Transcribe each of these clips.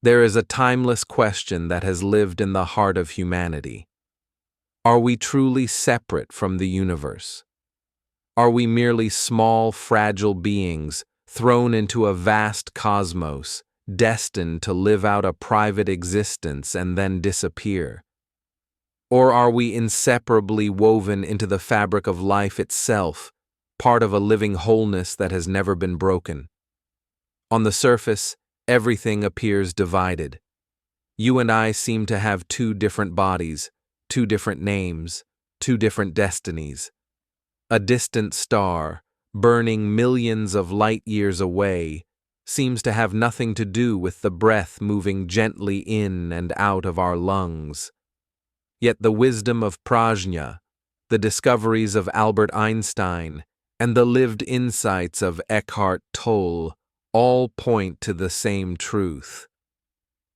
There is a timeless question that has lived in the heart of humanity. Are we truly separate from the universe? Are we merely small, fragile beings thrown into a vast cosmos, destined to live out a private existence and then disappear? Or are we inseparably woven into the fabric of life itself, part of a living wholeness that has never been broken? On the surface, everything appears divided. You and I seem to have two different bodies, two different names, two different destinies. A distant star, burning millions of light years away, seems to have nothing to do with the breath moving gently in and out of our lungs. Yet the wisdom of Prajñā, the discoveries of Albert Einstein, and the lived insights of Eckhart Tolle all point to the same truth.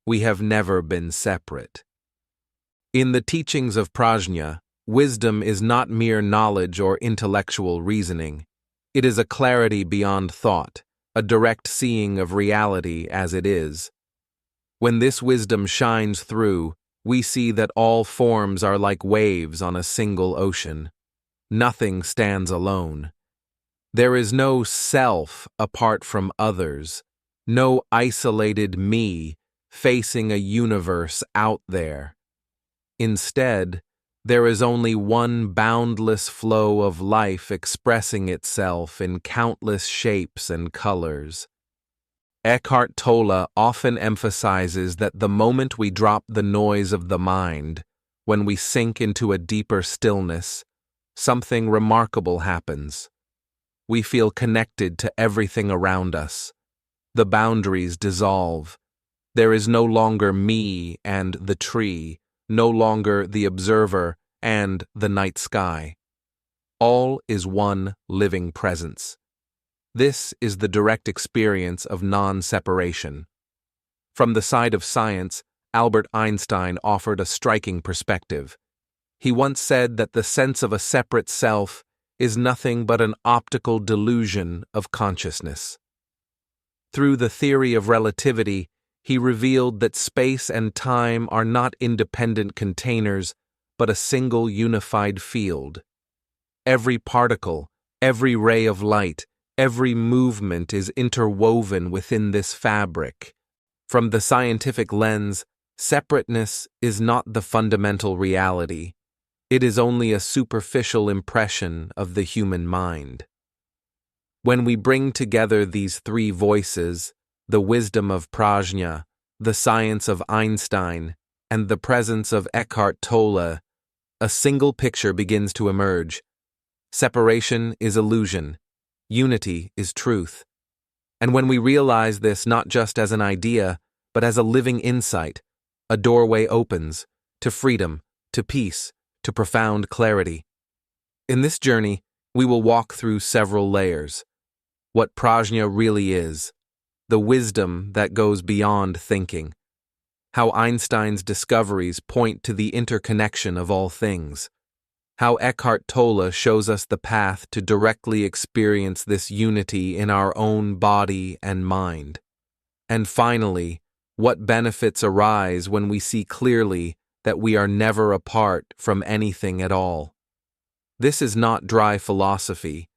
We have never been separate. In the teachings of Prajñā, wisdom is not mere knowledge or intellectual reasoning. It is a clarity beyond thought, a direct seeing of reality as it is. When this wisdom shines through, we see that all forms are like waves on a single ocean. Nothing stands alone. There is no self apart from others, no isolated me facing a universe out there. Instead, there is only one boundless flow of life expressing itself in countless shapes and colors. Eckhart Tolle often emphasizes that the moment we drop the noise of the mind, when we sink into a deeper stillness, something remarkable happens. We feel connected to everything around us. The boundaries dissolve. There is no longer me and the tree, no longer the observer and the night sky. All is one living presence. This is the direct experience of non-separation. From the side of science, Albert Einstein offered a striking perspective. He once said that the sense of a separate self is nothing but an optical delusion of consciousness. Through the theory of relativity, he revealed that space and time are not independent containers, but a single unified field. Every particle, every ray of light, every movement is interwoven within this fabric. From the scientific lens, separateness is not the fundamental reality. It is only a superficial impression of the human mind. When we bring together these three voices, the wisdom of Prajñā, the science of Einstein, and the presence of Eckhart Tolle, a single picture begins to emerge. Separation is illusion. Unity is truth. And when we realize this not just as an idea, but as a living insight, a doorway opens to freedom, to peace, to profound clarity. In this journey, we will walk through several layers. What Prajñā really is, the wisdom that goes beyond thinking. How Einstein's discoveries point to the interconnection of all things. How Eckhart Tolle shows us the path to directly experience this unity in our own body and mind. And finally, what benefits arise when we see clearly that we are never apart from anything at all. This is not dry philosophy.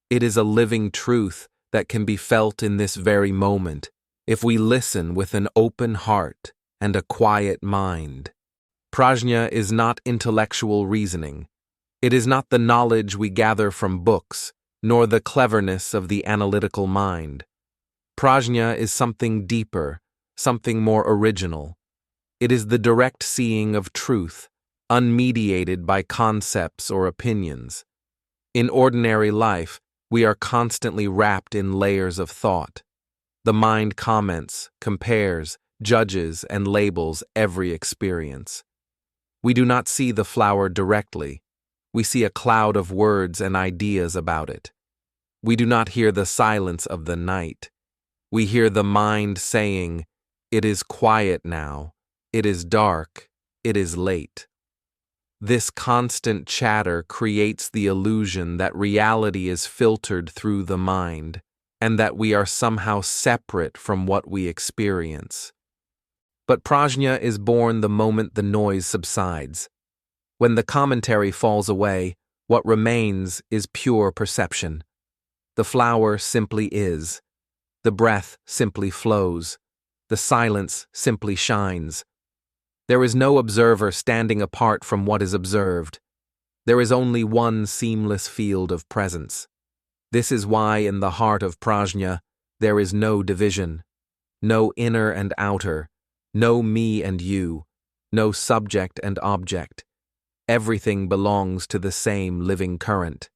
It is a living truth that can be felt in this very moment if we listen with an open heart and a quiet mind. Prajñā is not intellectual reasoning. It is not the knowledge we gather from books, nor the cleverness of the analytical mind. Prajñā is something deeper, something more original. It is the direct seeing of truth, unmediated by concepts or opinions. In ordinary life, we are constantly wrapped in layers of thought. The mind comments, compares, judges, and labels every experience. We do not see the flower directly. We see a cloud of words and ideas about it. We do not hear the silence of the night. We hear the mind saying, "It is quiet now. It is dark. It is late." This constant chatter creates the illusion that reality is filtered through the mind, and that we are somehow separate from what we experience. But prajna is born the moment the noise subsides. When the commentary falls away, what remains is pure perception. The flower simply is. The breath simply flows. The silence simply shines. There is no observer standing apart from what is observed. There is only one seamless field of presence. This is why in the heart of prajna there is no division, no inner and outer, no me and you, no subject and object. Everything belongs to the same living current.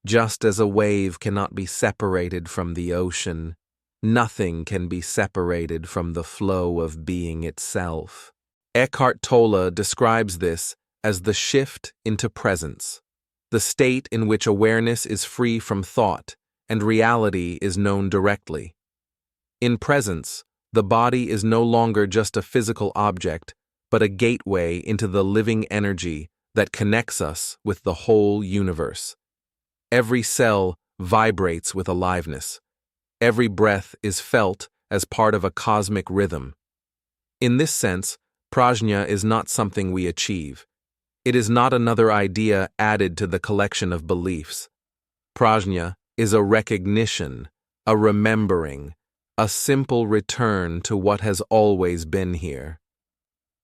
Just as a wave cannot be separated from the ocean, nothing can be separated from the flow of being itself. Eckhart Tolle describes this as the shift into presence, the state in which awareness is free from thought and reality is known directly. In presence, the body is no longer just a physical object, but a gateway into the living energy that connects us with the whole universe. Every cell vibrates with aliveness. Every breath is felt as part of a cosmic rhythm. In this sense, prajna is not something we achieve. It is not another idea added to the collection of beliefs. Prajna is a recognition, a remembering, a simple return to what has always been here.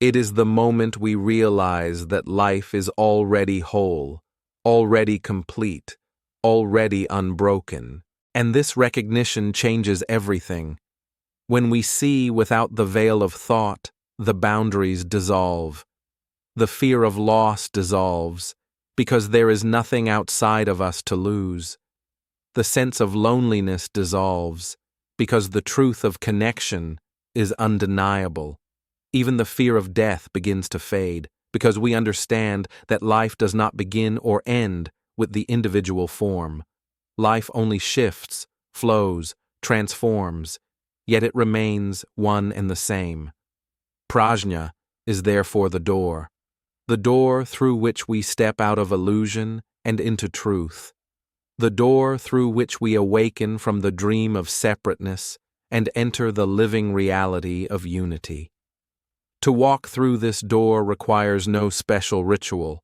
It is the moment we realize that life is already whole, already complete, already unbroken, and this recognition changes everything. When we see without the veil of thought, the boundaries dissolve. The fear of loss dissolves, because there is nothing outside of us to lose. The sense of loneliness dissolves, because the truth of connection is undeniable. Even the fear of death begins to fade, because we understand that life does not begin or end with the individual form. Life only shifts, flows, transforms, yet it remains one and the same. Prajna is therefore the door through which we step out of illusion and into truth, the door through which we awaken from the dream of separateness and enter the living reality of unity. To walk through this door requires no special ritual.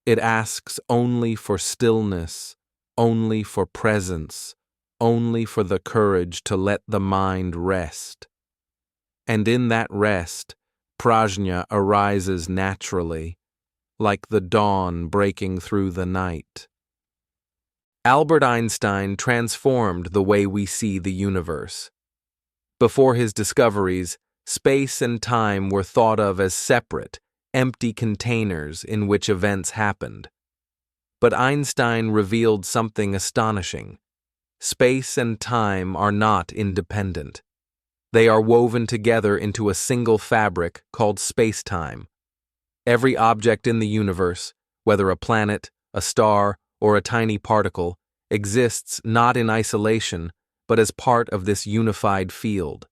It asks only for stillness, only for presence, only for the courage to let the mind rest. And in that rest, prajna arises naturally, like the dawn breaking through the night. Albert Einstein transformed the way we see the universe. Before his discoveries, space and time were thought of as separate, empty containers in which events happened. But Einstein revealed something astonishing. Space and time are not independent. They are woven together into a single fabric called space-time. Every object in the universe, whether a planet, a star, or a tiny particle, exists not in isolation, but as part of this unified field.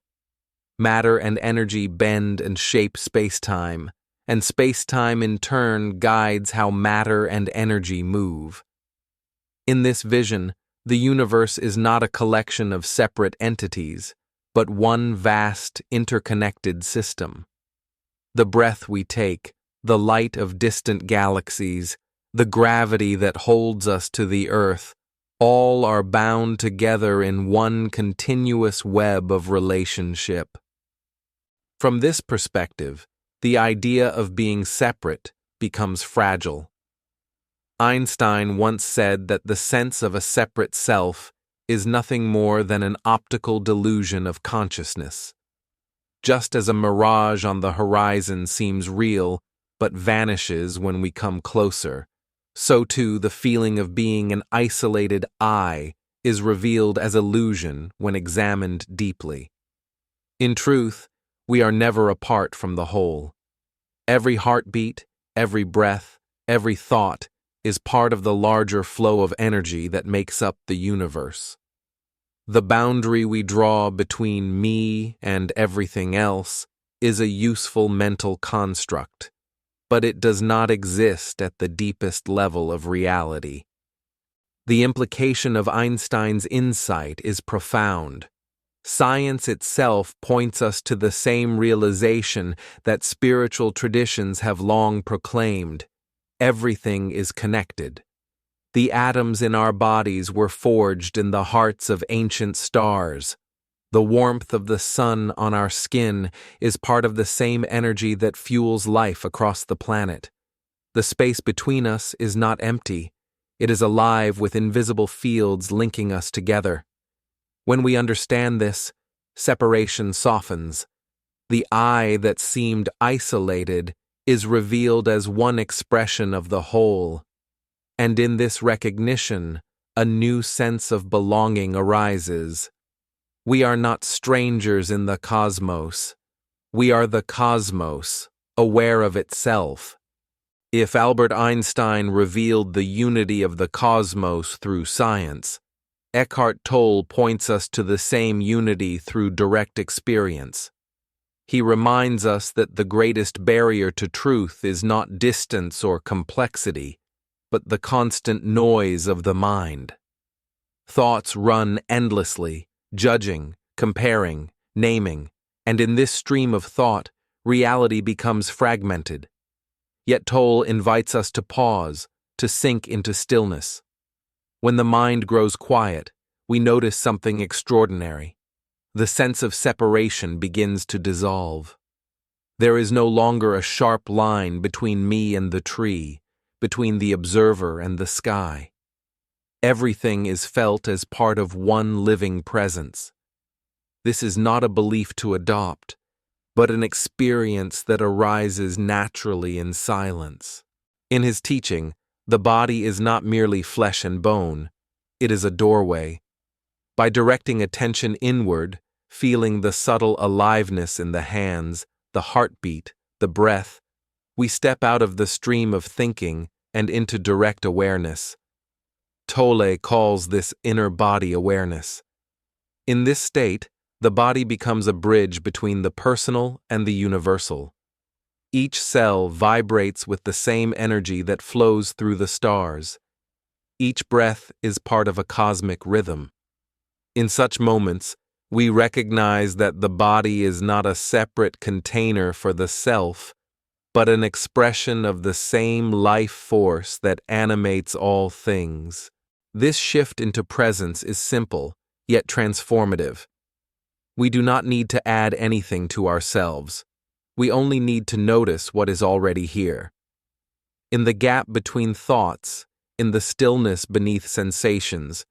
Matter and energy bend and shape space-time, and space-time in turn guides how matter and energy move. In this vision, the universe is not a collection of separate entities, but one vast, interconnected system. The breath we take, the light of distant galaxies, the gravity that holds us to the earth, all are bound together in one continuous web of relationship. From this perspective, the idea of being separate becomes fragile. Einstein once said that the sense of a separate self is nothing more than an optical delusion of consciousness. Just as a mirage on the horizon seems real but vanishes when we come closer, so too the feeling of being an isolated I is revealed as illusion when examined deeply. In truth, we are never apart from the whole. Every heartbeat, every breath, every thought is part of the larger flow of energy that makes up the universe. The boundary we draw between me and everything else is a useful mental construct, but it does not exist at the deepest level of reality. The implication of Einstein's insight is profound. Science itself points us to the same realization that spiritual traditions have long proclaimed: everything is connected. The atoms in our bodies were forged in the hearts of ancient stars. The warmth of the sun on our skin is part of the same energy that fuels life across the planet. The space between us is not empty. It is alive with invisible fields linking us together. When we understand this, separation softens. The I that seemed isolated is revealed as one expression of the whole. And in this recognition, a new sense of belonging arises. We are not strangers in the cosmos. We are the cosmos, aware of itself. If Albert Einstein revealed the unity of the cosmos through science, Eckhart Tolle points us to the same unity through direct experience. He reminds us that the greatest barrier to truth is not distance or complexity, but the constant noise of the mind. Thoughts run endlessly, judging, comparing, naming, and in this stream of thought, reality becomes fragmented. Yet Tolle invites us to pause, to sink into stillness. When the mind grows quiet, we notice something extraordinary. The sense of separation begins to dissolve. There is no longer a sharp line between me and the tree, between the observer and the sky. Everything is felt as part of one living presence. This is not a belief to adopt, but an experience that arises naturally in silence. In his teaching, the body is not merely flesh and bone, it is a doorway. By directing attention inward, feeling the subtle aliveness in the hands, the heartbeat, the breath, we step out of the stream of thinking and into direct awareness. Tolle calls this inner body awareness. In this state, the body becomes a bridge between the personal and the universal. Each cell vibrates with the same energy that flows through the stars. Each breath is part of a cosmic rhythm. In such moments, we recognize that the body is not a separate container for the self, but an expression of the same life force that animates all things. This shift into presence is simple, yet transformative. We do not need to add anything to ourselves. We only need to notice what is already here. In the gap between thoughts, in the stillness beneath sensations,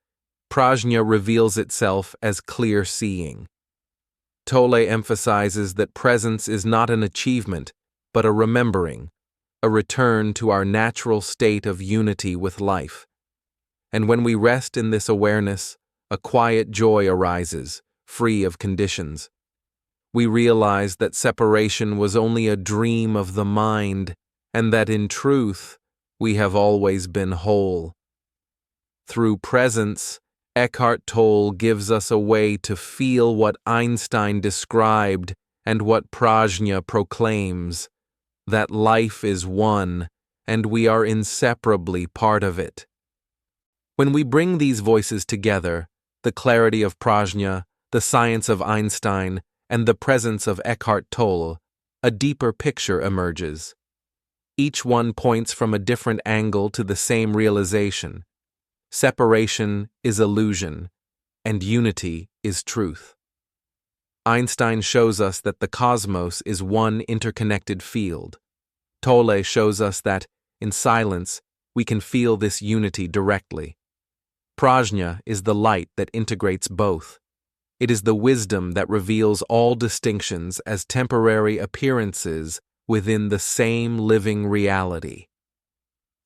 Prajñā reveals itself as clear seeing. Tolle emphasizes that presence is not an achievement, but a remembering, a return to our natural state of unity with life. And when we rest in this awareness, a quiet joy arises, free of conditions. We realize that separation was only a dream of the mind, and that in truth, we have always been whole. Through presence, Eckhart Tolle gives us a way to feel what Einstein described and what Prajñā proclaims, that life is one, and we are inseparably part of it. When we bring these voices together, the clarity of Prajñā, the science of Einstein, and the presence of Eckhart Tolle, a deeper picture emerges. Each one points from a different angle to the same realization. Separation is illusion, and unity is truth. Einstein shows us that the cosmos is one interconnected field. Tolle shows us that, in silence, we can feel this unity directly. Prajñā is the light that integrates both. It is the wisdom that reveals all distinctions as temporary appearances within the same living reality.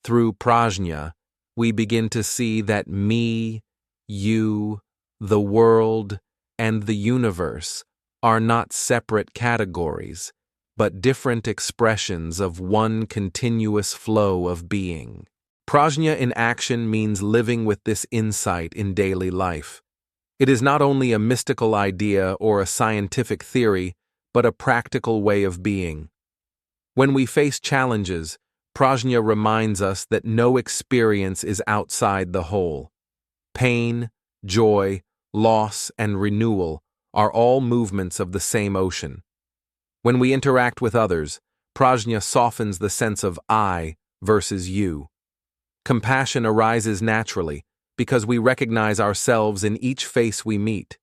Through Prajñā, we begin to see that me, you, the world, and the universe are not separate categories, but different expressions of one continuous flow of being. Prajñā in action means living with this insight in daily life. It is not only a mystical idea or a scientific theory, but a practical way of being. When we face challenges, Prajñā reminds us that no experience is outside the whole. Pain, joy, loss, and renewal are all movements of the same ocean. When we interact with others, prajna softens the sense of I versus you. Compassion arises naturally because we recognize ourselves in each face we meet.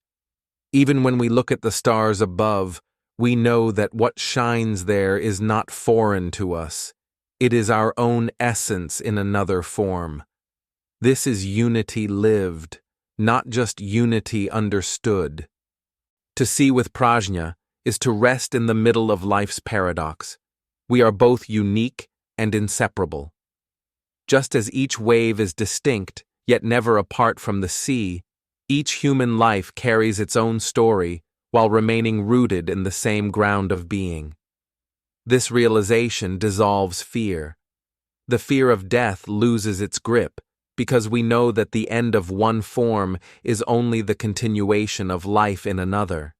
Even when we look at the stars above, we know that what shines there is not foreign to us. It is our own essence in another form. This is unity lived, not just unity understood. To see with prajna is to rest in the middle of life's paradox. We are both unique and inseparable. Just as each wave is distinct, yet never apart from the sea, each human life carries its own story while remaining rooted in the same ground of being. This realization dissolves fear. The fear of death loses its grip because we know that the end of one form is only the continuation of life in another.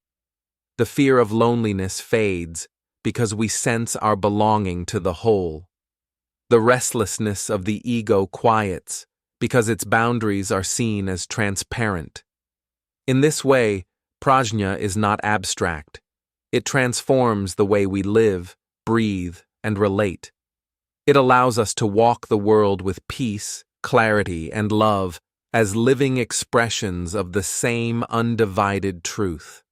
The fear of loneliness fades because we sense our belonging to the whole. The restlessness of the ego quiets because its boundaries are seen as transparent. In this way, prajna is not abstract. It transforms the way we live, breathe, and relate. It allows us to walk the world with peace, clarity, and love as living expressions of the same undivided truth.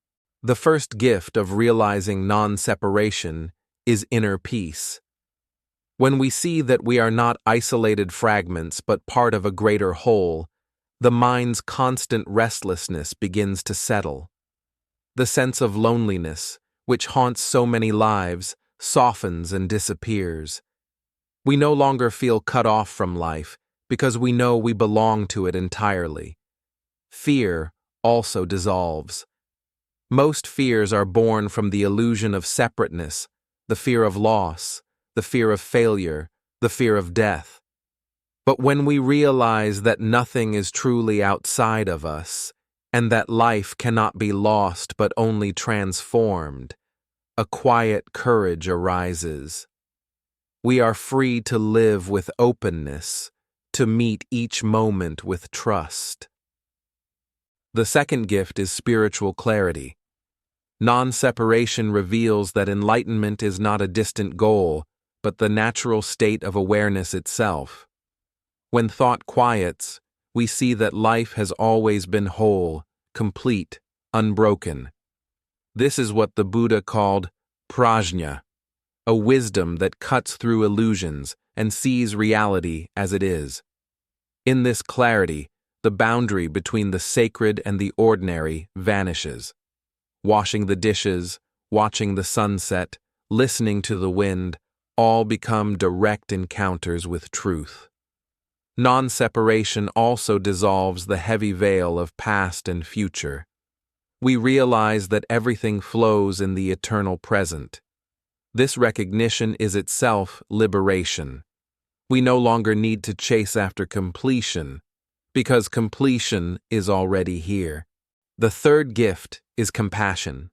The first gift of realizing non-separation is inner peace. When we see that we are not isolated fragments but part of a greater whole, the mind's constant restlessness begins to settle. The sense of loneliness, which haunts so many lives, softens and disappears. We no longer feel cut off from life because we know we belong to it entirely. Fear also dissolves. Most fears are born from the illusion of separateness, the fear of loss, the fear of failure, the fear of death. But when we realize that nothing is truly outside of us, and that life cannot be lost but only transformed, a quiet courage arises. We are free to live with openness, to meet each moment with trust. The second gift is spiritual clarity. Non-separation reveals that enlightenment is not a distant goal, but the natural state of awareness itself. When thought quiets, we see that life has always been whole, complete, unbroken. This is what the Buddha called prajñā, a wisdom that cuts through illusions and sees reality as it is. In this clarity, the boundary between the sacred and the ordinary vanishes. Washing the dishes, watching the sunset, listening to the wind, all become direct encounters with truth. Non-separation also dissolves the heavy veil of past and future. We realize that everything flows in the eternal present. This recognition is itself liberation. We no longer need to chase after completion, because completion is already here. The third gift is compassion.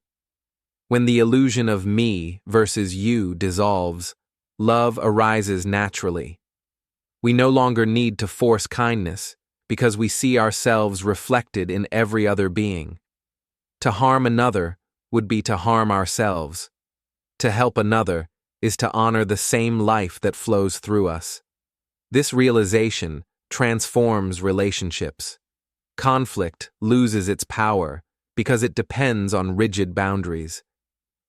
When the illusion of me versus you dissolves, love arises naturally. We no longer need to force kindness because we see ourselves reflected in every other being. To harm another would be to harm ourselves. To help another is to honor the same life that flows through us. This realization transforms relationships. Conflict loses its power because it depends on rigid boundaries.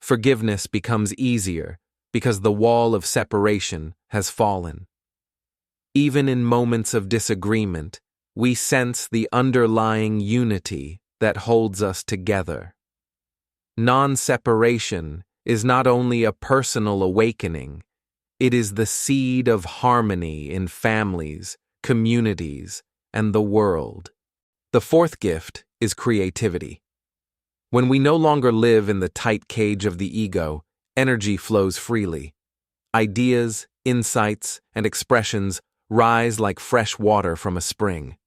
Forgiveness becomes easier because the wall of separation has fallen. Even in moments of disagreement, we sense the underlying unity that holds us together. Non-separation is not only a personal awakening, it is the seed of harmony in families, communities, and the world. The fourth gift is creativity. When we no longer live in the tight cage of the ego, energy flows freely. Ideas, insights, and expressions rise like fresh water from a spring.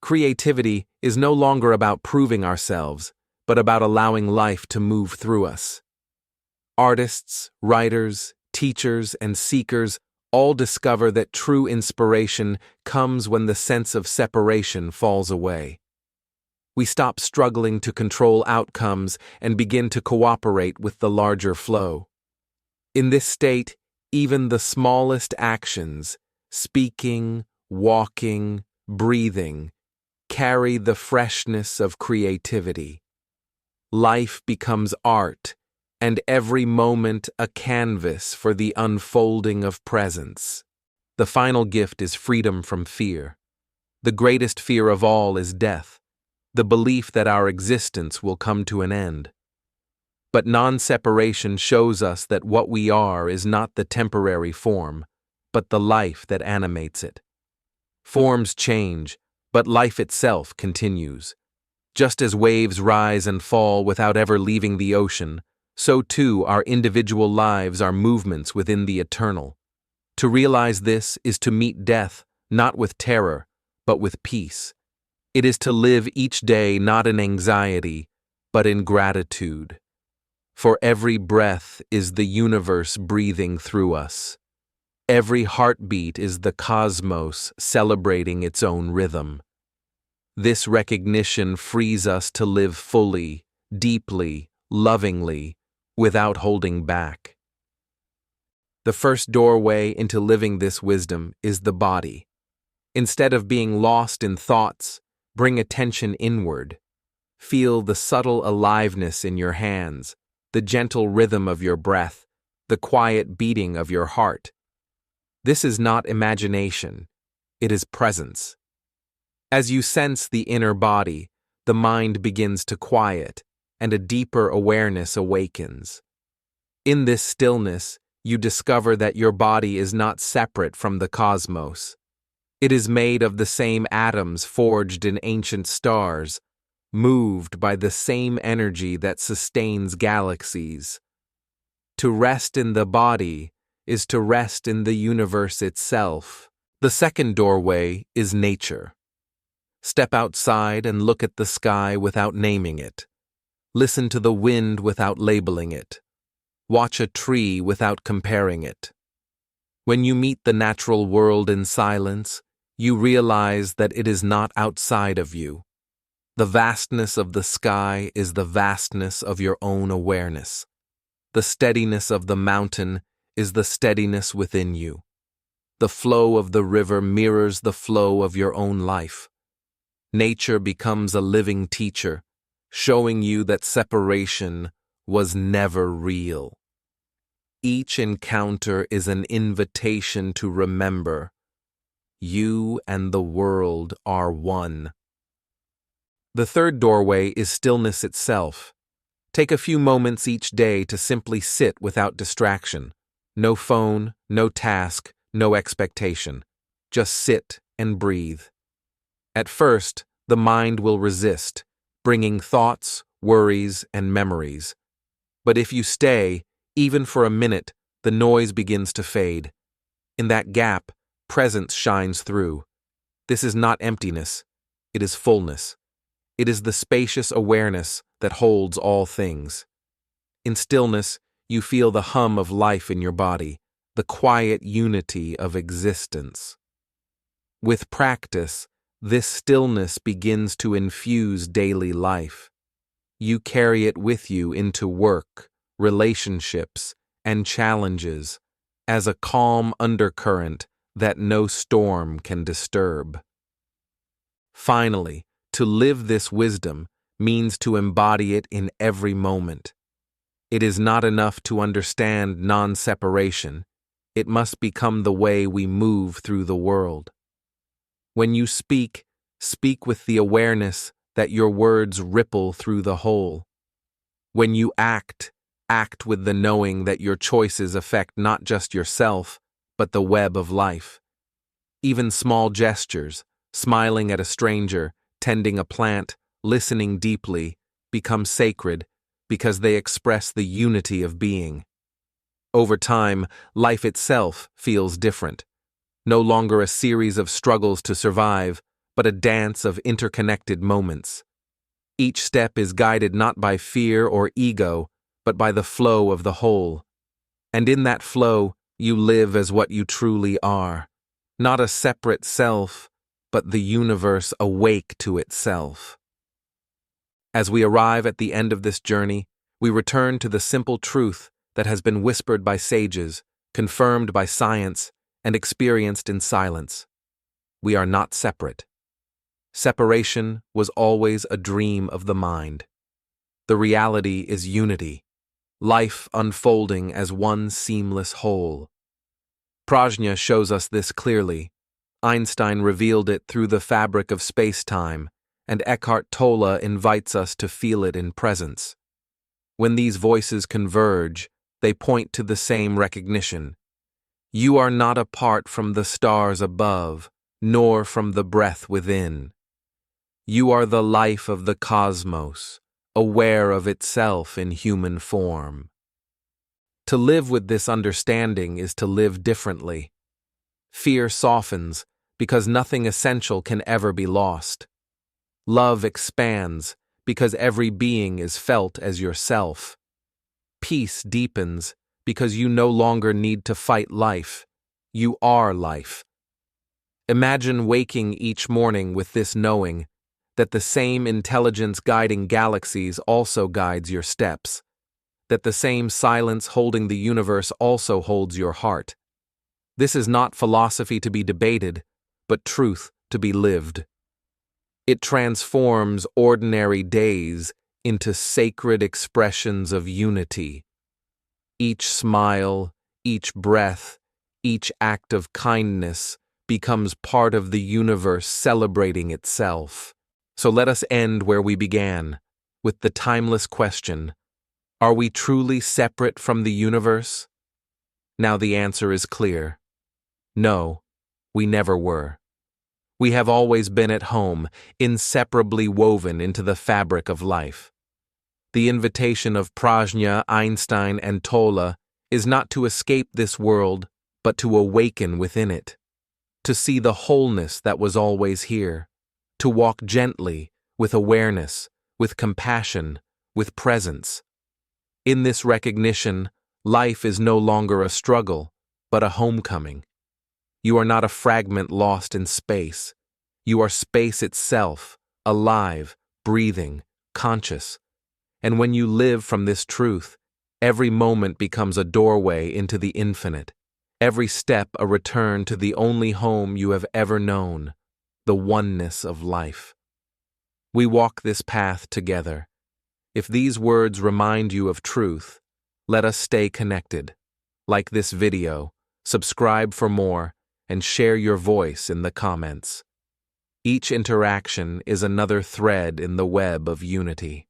Creativity is no longer about proving ourselves, but about allowing life to move through us. Artists, writers, teachers, and seekers all discover that true inspiration comes when the sense of separation falls away. We stop struggling to control outcomes and begin to cooperate with the larger flow. In this state, even the smallest actions, speaking, walking, breathing, carry the freshness of creativity. Life becomes art, and every moment a canvas for the unfolding of presence. The final gift is freedom from fear. The greatest fear of all is death, the belief that our existence will come to an end. But non-separation shows us that what we are is not the temporary form, but the life that animates it. Forms change, but life itself continues. Just as waves rise and fall without ever leaving the ocean, so too our individual lives are movements within the eternal. To realize this is to meet death not with terror, but with peace. It is to live each day not in anxiety, but in gratitude. For every breath is the universe breathing through us. Every heartbeat is the cosmos celebrating its own rhythm. This recognition frees us to live fully, deeply, lovingly, without holding back. The first doorway into living this wisdom is the body. Instead of being lost in thoughts, bring attention inward. Feel the subtle aliveness in your hands, the gentle rhythm of your breath, the quiet beating of your heart. This is not imagination, it is presence. As you sense the inner body, the mind begins to quiet, and a deeper awareness awakens. In this stillness, you discover that your body is not separate from the cosmos. It is made of the same atoms forged in ancient stars, moved by the same energy that sustains galaxies. To rest in the body is to rest in the universe itself. The second doorway is nature. Step outside and look at the sky without naming it. Listen to the wind without labeling it. Watch a tree without comparing it. When you meet the natural world in silence, you realize that it is not outside of you. The vastness of the sky is the vastness of your own awareness. The steadiness of the mountain is the steadiness within you. The flow of the river mirrors the flow of your own life. Nature becomes a living teacher, showing you that separation was never real. Each encounter is an invitation to remember, you and the world are one. The third doorway is stillness itself. Take a few moments each day to simply sit without distraction. No phone, no task, no expectation. Just sit and breathe. At first, the mind will resist, bringing thoughts, worries, and memories. But if you stay, even for a minute, the noise begins to fade. In that gap, presence shines through. This is not emptiness, it is fullness. It is the spacious awareness that holds all things. In stillness, you feel the hum of life in your body, the quiet unity of existence. With practice, this stillness begins to infuse daily life. You carry it with you into work, relationships, and challenges as a calm undercurrent that no storm can disturb. Finally, to live this wisdom means to embody it in every moment. It is not enough to understand non-separation. It must become the way we move through the world. When you speak, speak with the awareness that your words ripple through the whole. When you act, act with the knowing that your choices affect not just yourself, but the web of life. Even small gestures, smiling at a stranger, tending a plant, listening deeply, become sacred because they express the unity of being. Over time, life itself feels different. No longer a series of struggles to survive, but a dance of interconnected moments. Each step is guided not by fear or ego, but by the flow of the whole. And in that flow, you live as what you truly are, not a separate self, but the universe awake to itself. As we arrive at the end of this journey, we return to the simple truth that has been whispered by sages, confirmed by science, and experienced in silence. We are not separate. Separation was always a dream of the mind. The reality is unity, life unfolding as one seamless whole. Prajñā shows us this clearly. Einstein revealed it through the fabric of space-time, and Eckhart Tolle invites us to feel it in presence. When these voices converge, they point to the same recognition. You are not apart from the stars above, nor from the breath within. You are the life of the cosmos, aware of itself in human form. To live with this understanding is to live differently. Fear softens, because nothing essential can ever be lost. Love expands, because every being is felt as yourself. Peace deepens, because you no longer need to fight life. You are life. Imagine waking each morning with this knowing that the same intelligence guiding galaxies also guides your steps, that the same silence holding the universe also holds your heart. This is not philosophy to be debated, but truth to be lived. It transforms ordinary days into sacred expressions of unity. Each smile, each breath, each act of kindness becomes part of the universe celebrating itself. So let us end where we began, with the timeless question, are we truly separate from the universe? Now the answer is clear. No, we never were. We have always been at home, inseparably woven into the fabric of life. The invitation of Prajñā, Einstein, and Tolle is not to escape this world, but to awaken within it, to see the wholeness that was always here, to walk gently, with awareness, with compassion, with presence. In this recognition, life is no longer a struggle, but a homecoming. You are not a fragment lost in space. You are space itself, alive, breathing, conscious. And when you live from this truth, every moment becomes a doorway into the infinite, every step a return to the only home you have ever known, the oneness of life. We walk this path together. If these words remind you of truth, let us stay connected. Like this video, subscribe for more, and share your voice in the comments. Each interaction is another thread in the web of unity.